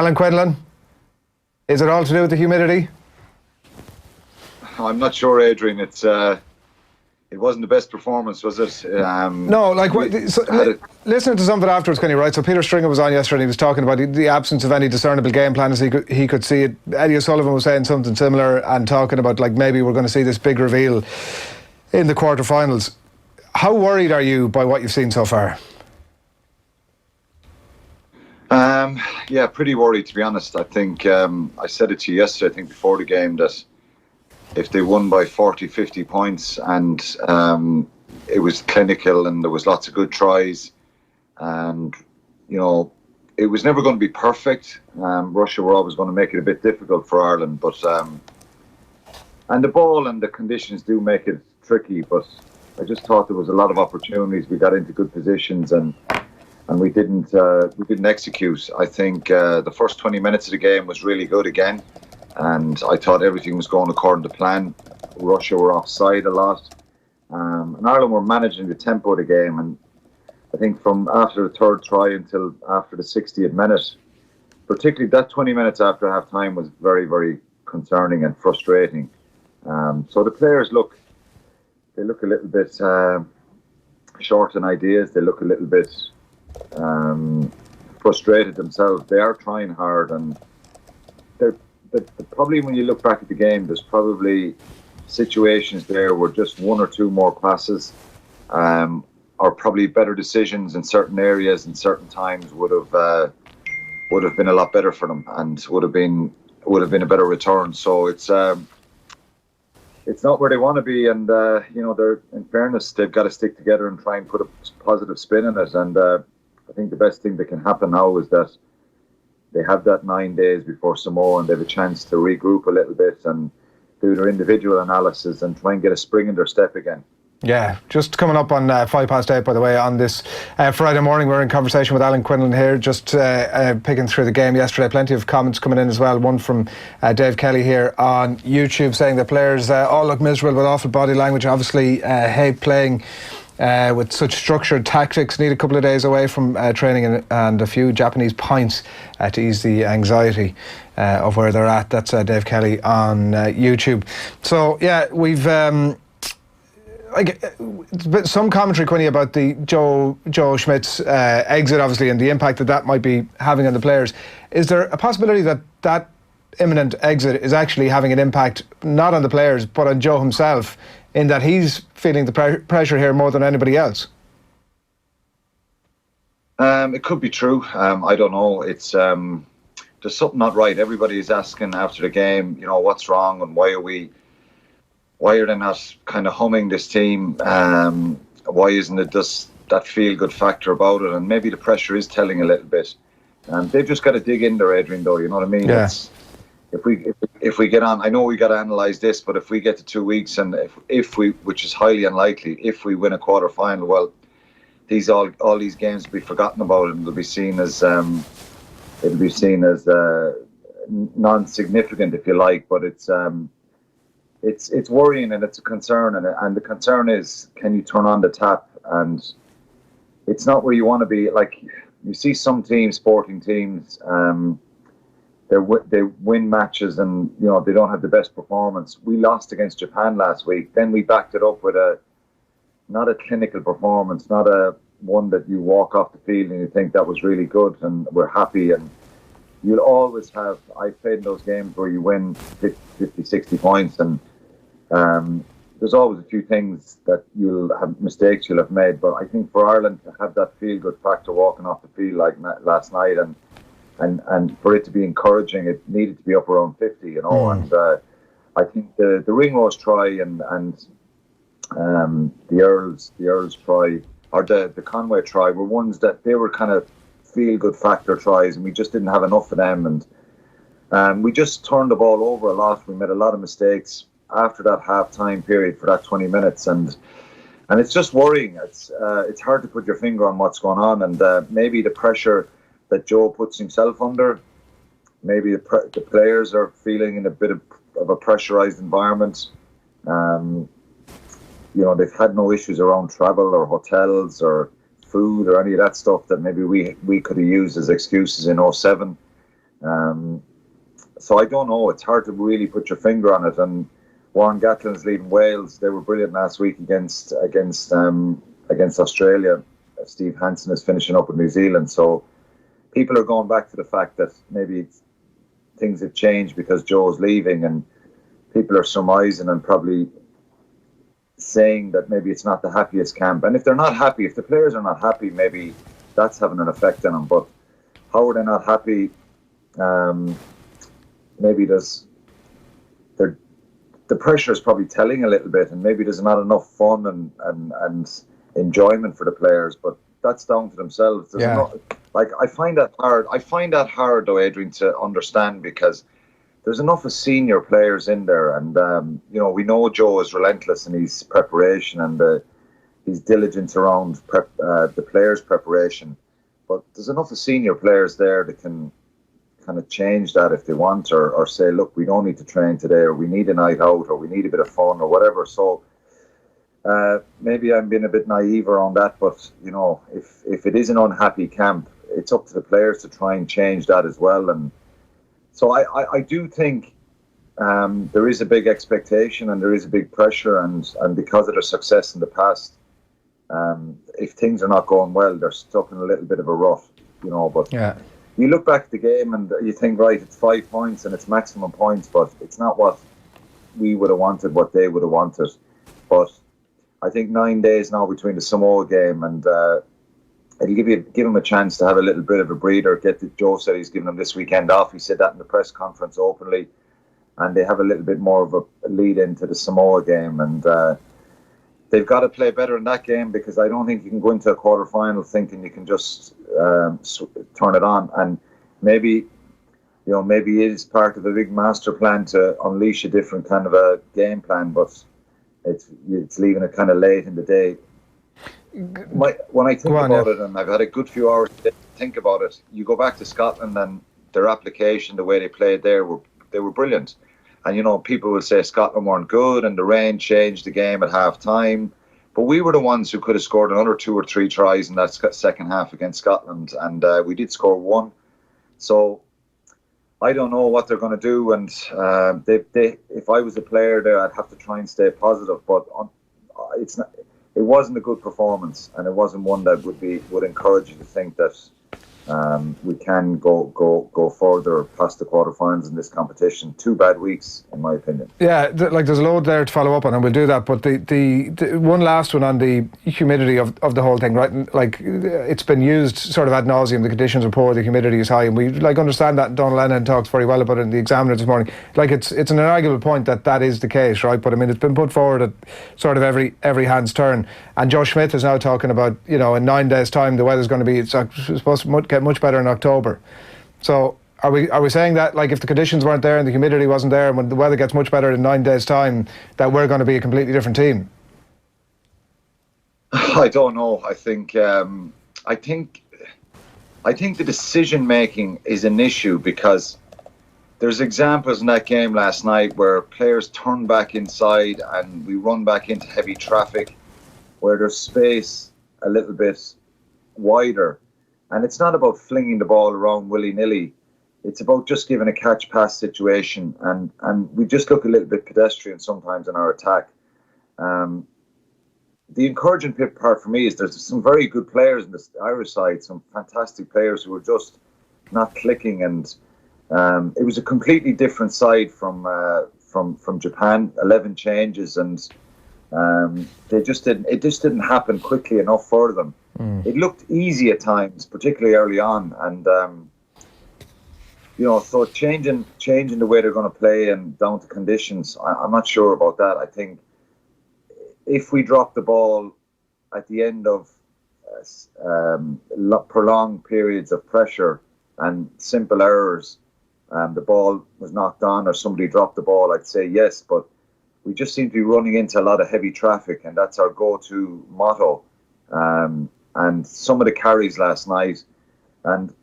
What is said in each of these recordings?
Alan Quinlan, is it all to do with the humidity? I'm not sure, Adrian. It wasn't the best performance, was it? No, like listening to some of it afterwards, Kenny, right? So Peter Stringer was on yesterday and he was talking about the absence of any discernible game plan as he could see it. Eddie O'Sullivan was saying something similar and talking about like maybe we're going to see this big reveal in the quarterfinals. How worried are you by what you've seen so far? Yeah, pretty worried, to be honest. I think I said it to you yesterday, I think before the game, that if they won by 40, 50 points and it was clinical and there was lots of good tries and, you know, it was never going to be perfect. Russia were always going to make it a bit difficult for Ireland, but and the ball and the conditions do make it tricky, but I just thought there was a lot of opportunities. We got into good positions and we didn't execute. I think the first 20 minutes of the game was really good again, and I thought everything was going according to plan. Russia were offside a lot, and Ireland were managing the tempo of the game. And I think from after the third try until after the 60th minute, particularly that 20 minutes after half time, was very, very concerning and frustrating. So the players look a little bit short on ideas. They look a little bit frustrated themselves. They are trying hard, and they're probably, when you look back at the game, there's probably situations there where just one or two more passes or probably better decisions in certain areas and certain times would have been a lot better for them and would have been a better return. So it's not where they want to be, and you know, they're, in fairness, they've got to stick together and try and put a positive spin in it. And I think the best thing that can happen now is that they have that 9 days before Samoa, and they have a chance to regroup a little bit and do their individual analysis and try and get a spring in their step again. Yeah, just coming up on 8:05, by the way, on this Friday morning. We're in conversation with Alan Quinlan here, just picking through the game yesterday. Plenty of comments coming in as well. One from Dave Kelly here on YouTube saying that players all look miserable with awful body language. Obviously, hate playing with such structured tactics. Need a couple of days away from training and a few Japanese pints to ease the anxiety of where they're at. That's Dave Kelly on YouTube. So, yeah, we've... some commentary, Quinny, about the Joe Schmidt's exit, obviously, and the impact that might be having on the players. Is there a possibility that imminent exit is actually having an impact not on the players but on Joe himself, in that he's feeling the pressure here more than anybody else? It could be true. I don't know. It's there's something not right. Everybody is asking after the game, you know, what's wrong and why are they not kind of humming this team? Why isn't it just that feel-good factor about it? And maybe the pressure is telling a little bit. They've just got to dig in there, Adrian, though, you know what I mean? Yeah. If we get on, I know we got to analyse this, but if we get to 2 weeks and if we, which is highly unlikely, if we win a quarter-final, well, all these games will be forgotten about and it'll be seen as non-significant, if you like, but it's worrying and it's a concern, and the concern is, can you turn on the tap? And it's not where you want to be. Like, you see some teams, sporting teams, they win matches and, you know, they don't have the best performance. We lost against Japan last week. Then we backed it up with not a clinical performance, not a one that you walk off the field and you think that was really good and we're happy. And you'll always have, I've played in those games where you win 50, 60 points and there's always a few things that mistakes you'll have made. But I think for Ireland to have that feel-good factor walking off the field like last night and for it to be encouraging, it needed to be up around 50, you know. And I think the Ringrose try and the Earls try, or the Conway try, were ones that they were kind of feel-good factor tries, and we just didn't have enough of them. And we just turned the ball over a lot. We made a lot of mistakes after that half-time period for that 20 minutes, and it's just worrying. It's hard to put your finger on what's going on, and maybe the pressure that Joe puts himself under, maybe the players are feeling in a bit of a pressurised environment. You know, they've had no issues around travel or hotels or food or any of that stuff that maybe we could have used as excuses in 2007. So I don't know. It's hard to really put your finger on it. And Warren Gatlin's leading Wales. They were brilliant last week against Australia. Steve Hansen is finishing up with New Zealand. So people are going back to the fact that maybe things have changed because Joe's leaving, and people are surmising and probably saying that maybe it's not the happiest camp. And if they're not happy, if the players are not happy, maybe that's having an effect on them. But how are they not happy? Maybe the pressure is probably telling a little bit, and maybe there's not enough fun and enjoyment for the players. But that's down to themselves. I find that hard. I find that hard, though, Adrian, to understand, because there's enough of senior players in there, and we know Joe is relentless in his preparation and his diligence around the players' preparation. But there's enough of senior players there that can kind of change that if they want, or say, look, we don't need to train today, or we need a night out, or we need a bit of fun, or whatever. So maybe I'm being a bit naive around that, but if it is an unhappy camp, it's up to the players to try and change that as well. And so I do think there is a big expectation and there is a big pressure, and because of their success in the past, if things are not going well, they're stuck in a little bit of a rut, but yeah. You look back at the game and you think, right, it's 5 points and it's maximum points, but it's not what we would have wanted, what they would have wanted. But I think 9 days now between the Samoa game, and it'll give him a chance to have a little bit of a breather. Joe said he's giving them this weekend off. He said that in the press conference openly, and they have a little bit more of a lead into the Samoa game, and they've got to play better in that game, because I don't think you can go into a quarter-final thinking you can just turn it on. And maybe it is part of a big master plan to unleash a different kind of a game plan, but it's leaving it kind of late in the day. When I think about it, and I've had a good few hours to think about it, you go back to Scotland and their application, the way they played there, they were brilliant. And, people will say Scotland weren't good and the rain changed the game at half time. But we were the ones who could have scored another 2 or 3 tries in that second half against Scotland. And we did score 1. So I don't know what they're going to do. And if I was a player there, I'd have to try and stay positive. But it wasn't a good performance. And it wasn't one that would encourage you to think that we can go further past the quarterfinals in this competition. 2 bad weeks, in my opinion. Yeah, there's a load there to follow up on, and we'll do that. But the one last one on the humidity of the whole thing, right? Like, it's been used sort of ad nauseum. The conditions are poor, the humidity is high, and we understand that. Donal Lennon talks very well about it in the Examiner this morning. Like, it's an inarguable point that is the case, right? But I mean, it's been put forward at sort of every hand's turn. And Joe Schmidt is now talking about, in 9 days' time, the weather's going to be, it's supposed to get much better in October. So are we saying that, like, if the conditions weren't there and the humidity wasn't there, and when the weather gets much better in 9 days' time, that we're going to be a completely different team? I don't know. I think the decision making is an issue, because there's examples in that game last night where players turn back inside and we run back into heavy traffic, where there's space a little bit wider. And it's not about flinging the ball around willy-nilly. It's about just giving a catch-pass situation. And we just look a little bit pedestrian sometimes in our attack. The encouraging part for me is there's some very good players in the Irish side, some fantastic players who are just not clicking. And it was a completely different side from Japan. 11 changes, and it just didn't happen quickly enough for them. It looked easy at times, particularly early on, and so changing the way they're going to play and down to conditions, I'm not sure about that. I think if we drop the ball at the end of prolonged periods of pressure and simple errors, the ball was knocked on or somebody dropped the ball, I'd say yes, but we just seem to be running into a lot of heavy traffic, and that's our go-to motto. And some of the carries last night, and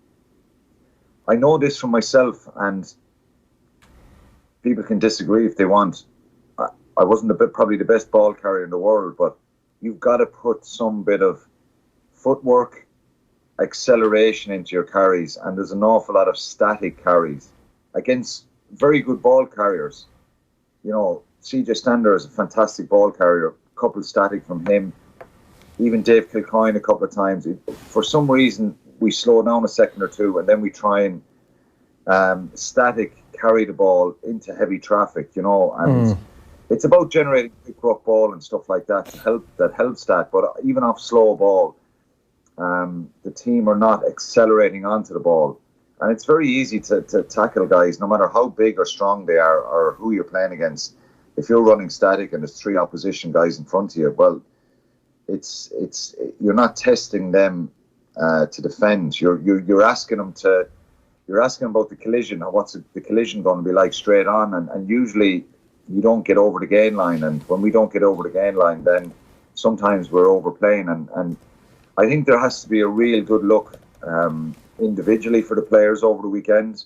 I know this from myself, and people can disagree if they want. I wasn't probably the best ball carrier in the world, but you've got to put some bit of footwork acceleration into your carries, and there's an awful lot of static carries against very good ball carriers. You know, CJ Stander is a fantastic ball carrier, a couple static from him. Even Dave Kilcoyne a couple of times. For some reason, we slow down a second or two, and then we try and static carry the ball into heavy traffic, you know, and it's about generating quick rough ball and stuff like that helps that. But even off slow ball, the team are not accelerating onto the ball, and it's very easy to tackle guys, no matter how big or strong they are or who you're playing against. If you're running static and there's 3 opposition guys in front of you, well, it's you're not testing them to defend. You're asking them to. You're asking about the collision. What's the collision going to be like straight on? And usually you don't get over the gain line. And when we don't get over the gain line, then sometimes we're overplaying. And I think there has to be a real good look individually for the players over the weekend.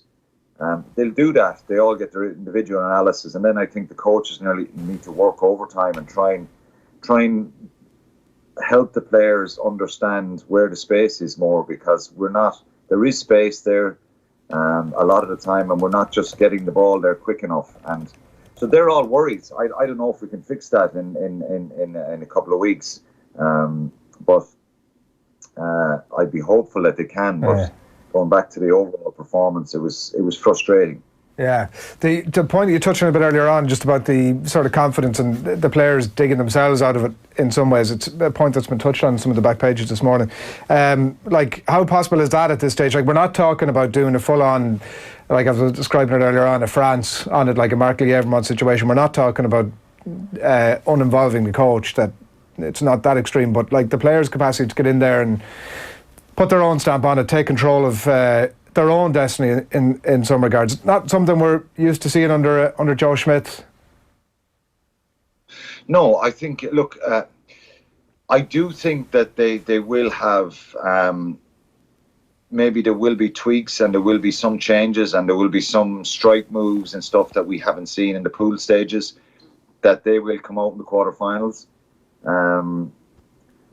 They'll do that. They all get their individual analysis. And then I think the coaches nearly need to work overtime and try and help the players understand where the space is more, because there is space there a lot of the time, and we're not just getting the ball there quick enough. And so they're all worried. I don't know if we can fix that in a couple of weeks, but I'd be hopeful that they can. But going back to the overall performance, it was frustrating. Yeah, the point you touched on a bit earlier on, just about the sort of confidence and the players digging themselves out of it in some ways. It's a point that's been touched on in some of the back pages this morning. Like, how possible is that at this stage? Like, we're not talking about doing a full-on, like I was describing it earlier on, a France on it, like a Mark Lee-Evermont situation. We're not talking about uninvolving the coach. That it's not that extreme, but like the players' capacity to get in there and put their own stamp on it, take control of their own destiny in some regards. Not something we're used to seeing under Joe Schmidt. No, I think, look, I do think that they will have, maybe there will be tweaks and there will be some changes and there will be some strike moves and stuff that we haven't seen in the pool stages, that they will come out in the quarterfinals.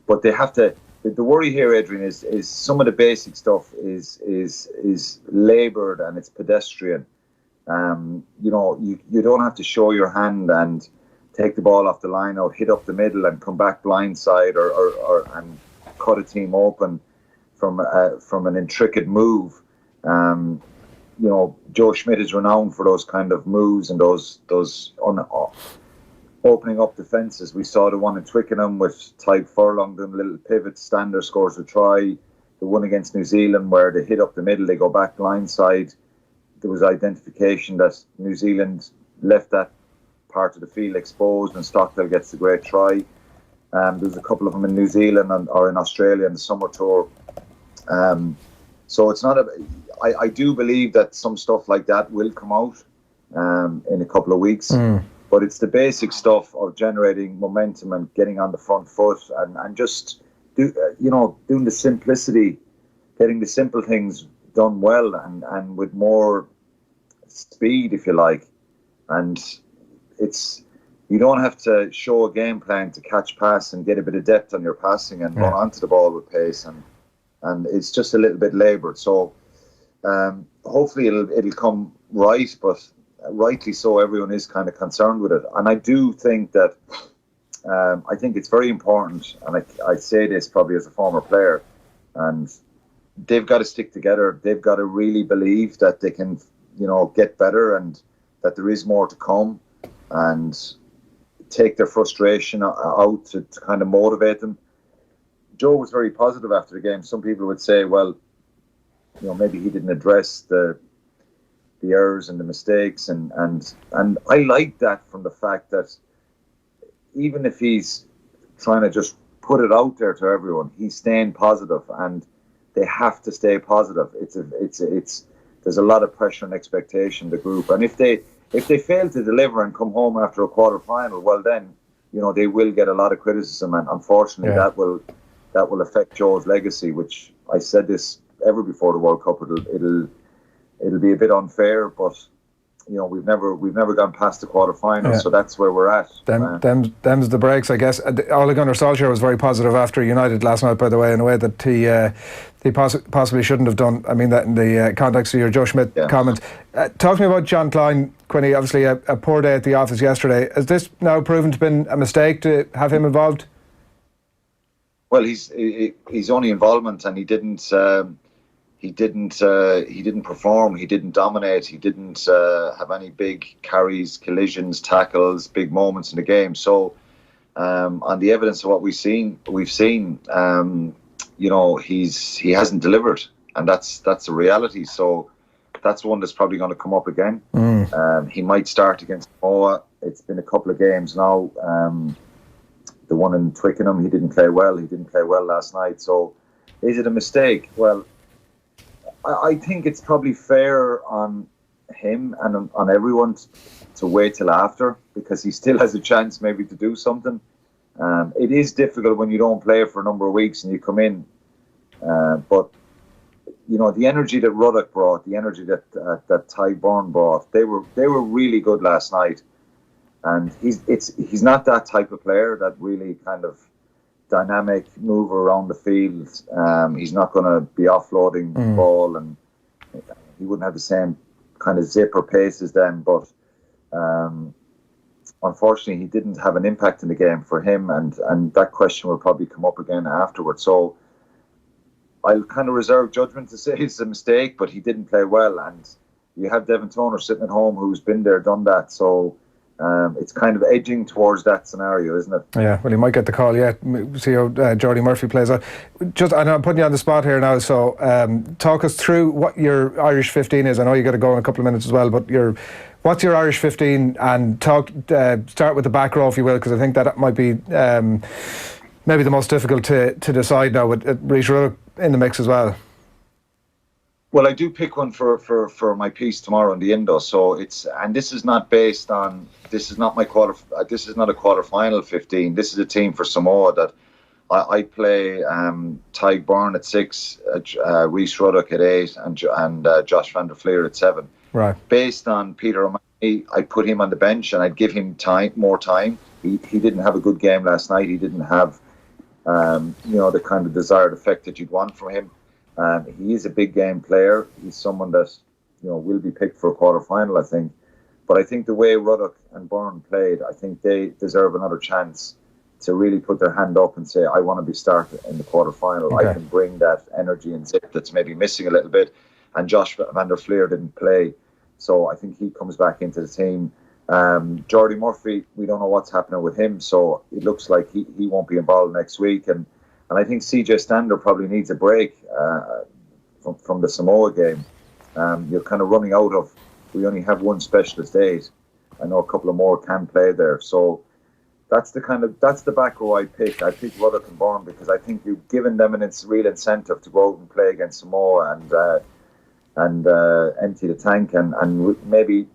But they have to. The worry here, Adrian, is some of the basic stuff is laboured and it's pedestrian. You know, you don't have to show your hand and take the ball off the line out, hit up the middle and come back blindside or and cut a team open from an intricate move. You know, Joe Schmidt is renowned for those kind of moves and those opening up defences. We saw the one in Twickenham with Tyke Furlong doing a little pivot, Stander scores a try. The one against New Zealand where they hit up the middle, they go back blindside. There was identification that New Zealand left that part of the field exposed and Stockdale gets the great try. There's a couple of them in New Zealand or in Australia in the summer tour. So it's not I do believe that some stuff like that will come out in a couple of weeks. But it's the basic stuff of generating momentum and getting on the front foot and just doing the simplicity, getting the simple things done well and with more speed, if you like. And you don't have to show a game plan to catch pass and get a bit of depth on your passing and run onto the ball with pace, and it's just a little bit laboured. So hopefully it'll come right, but rightly so, everyone is kind of concerned with it. And I do think that I think it's very important, and I say this probably as a former player, and they've got to stick together. They've got to really believe that they can, get better and that there is more to come, and take their frustration out to kind of motivate them. Joe was very positive after the game. Some people would say, well, maybe he didn't address the errors and the mistakes, and I like that from the fact that even if he's trying to just put it out there to everyone, he's staying positive, and they have to stay positive. There's a lot of pressure and expectation, the group, and if they fail to deliver and come home after a quarter final, well then they will get a lot of criticism, and unfortunately that will affect Joe's legacy, which I said this ever before the World Cup. It'll be a bit unfair, but we've never gone past the quarterfinals, so that's where we're at. Them's the breaks, I guess. Ole Gunnar Solskjaer was very positive after United last night, by the way, in a way that he possibly shouldn't have done. I mean that in the context of your Joe Schmidt comment. Talk to me about John Klein, Quinny. Obviously, a poor day at the office yesterday. Has this now proven to have been a mistake to have him involved? Well, he's only involvement, and he didn't perform. He didn't dominate. He didn't have any big carries, collisions, tackles, big moments in the game. So, on the evidence of what we've seen, he hasn't delivered, and that's a reality. So, that's one that's probably going to come up again. He might start against Samoa. It's been a couple of games now. The one in Twickenham, he didn't play well. He didn't play well last night. So, is it a mistake? Well, I think it's probably fair on him and on everyone to wait till after, because he still has a chance maybe to do something. It is difficult when you don't play for a number of weeks and you come in. But the energy that Ruddock brought, the energy that Ty Byrne brought, they were really good last night. And he's not that type of player that really kind of dynamic mover around the field. He's not going to be offloading the ball, and he wouldn't have the same kind of zip or pace as them. But unfortunately, he didn't have an impact in the game for him, and that question will probably come up again afterwards. So I'll kind of reserve judgment to say it's a mistake, but he didn't play well. And you have Devin Toner sitting at home who's been there, done that. So it's kind of edging towards that scenario, isn't it? Yeah, well, he might get the call yet. See how Jordy Murphy plays out. And I'm putting you on the spot here now, so talk us through what your Irish 15 is. I know you got to go in a couple of minutes as well, but what's your Irish 15? And start with the back row, if you will, because I think that might be maybe the most difficult to decide now, with Rhys Ruddock in the mix as well. Well, I do pick one for my piece tomorrow in the Indo. So this is not based on, this is not a quarterfinal 15. This is a team for Samoa that I play Ty Byrne at 6, Rhys Ruddock at 8, and Josh van der Fleer at 7. Right. Based on Peter O'Mahony, I put him on the bench and I'd give him more time. He didn't have a good game last night. He didn't have the kind of desired effect that you'd want from him. He is a big game player. He's someone that will be picked for a quarter-final, I think. But I think the way Ruddock and Byrne played, I think they deserve another chance to really put their hand up and say, I want to be started in the quarter-final. Okay. I can bring that energy and zip that's maybe missing a little bit. And Josh van der Fleer didn't play, so I think he comes back into the team. Jordy Murphy, we don't know what's happening with him, so it looks like he won't be involved next week. And I think CJ Stander probably needs a break from the Samoa game. You're kind of running out of, we only have one specialist 8. I know a couple of more can play there. So that's the back row I pick. I pick Ruddock and Byrne because I think you've given them a real incentive to go out and play against Samoa and empty the tank and maybe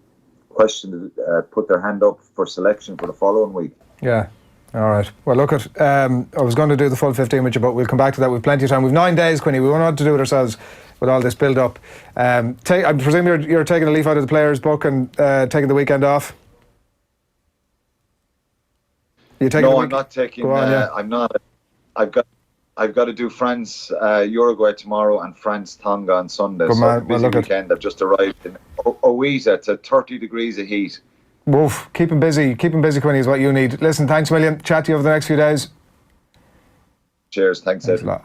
put their hand up for selection for the following week. Yeah. All right. Well, look, I was going to do the full 15 with you, but we'll come back to that. We've plenty of time. We've 9 days, Quinny. We won't know what to do with ourselves with all this build-up. I presume you're taking a leaf out of the players' book and taking the weekend off? No, I'm not taking. I'm not. I've got to do France Uruguay tomorrow and France Tonga on Sunday. Good man. Busy weekend. I've just arrived in Owiza. It's at 30 degrees of heat. Woof, keep him busy, Quinny, is what you need. Listen, thanks a million. Chat to you over the next few days. Cheers, thanks a lot.